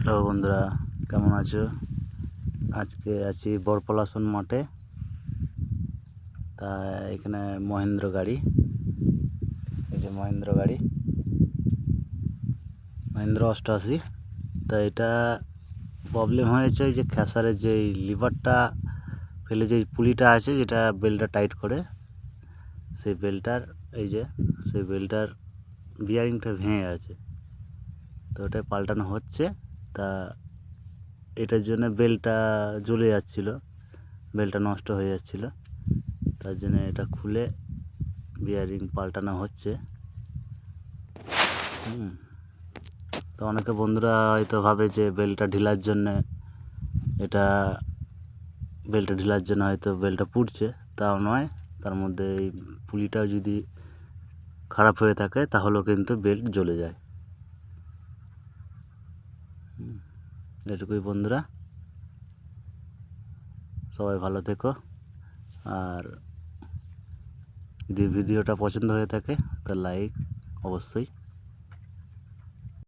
Hello বন্ধুরা, কেমন আছো? আজকে আছি বরপলাসন মাঠে। তা এখানে মহেন্দ্র গাড়ি, এই যে মহেন্দ্র 88। তা এটা প্রবলেম হয়েছে ওই যে খেসারের যে লিভারটা ফেলে যে পুলিটা আছে, যেটা বেল্টটা টাইট করে, সেই বেল্টটার বিয়ারিংটা ভেঙে গেছে। তো ওটা পাল্টানো হচ্ছে। তা এটার জন্য বেল্টটা জ্বলে যাচ্ছিলো, বেল্টটা নষ্ট হয়ে যাচ্ছিলো। তার জন্য এটা খুলে বিয়ারিং পাল্টানো হচ্ছে। তো অনেকে বন্ধুরা হয়তো ভাবে যে বেল্টটা ঢিলার জন্য হয়তো বেল্টটা পুড়ছে। তাও নয়, তার মধ্যে এই পুলিটাও যদি খারাপ হয়ে থাকে তাহলেও কিন্তু বেল্ট জ্বলে যায়। এটুকুই বন্ধুরা, সবাই ভালো থেকো। আর যদি ভিডিওটা পছন্দ হয়ে থাকে তা লাইক অবশ্যই।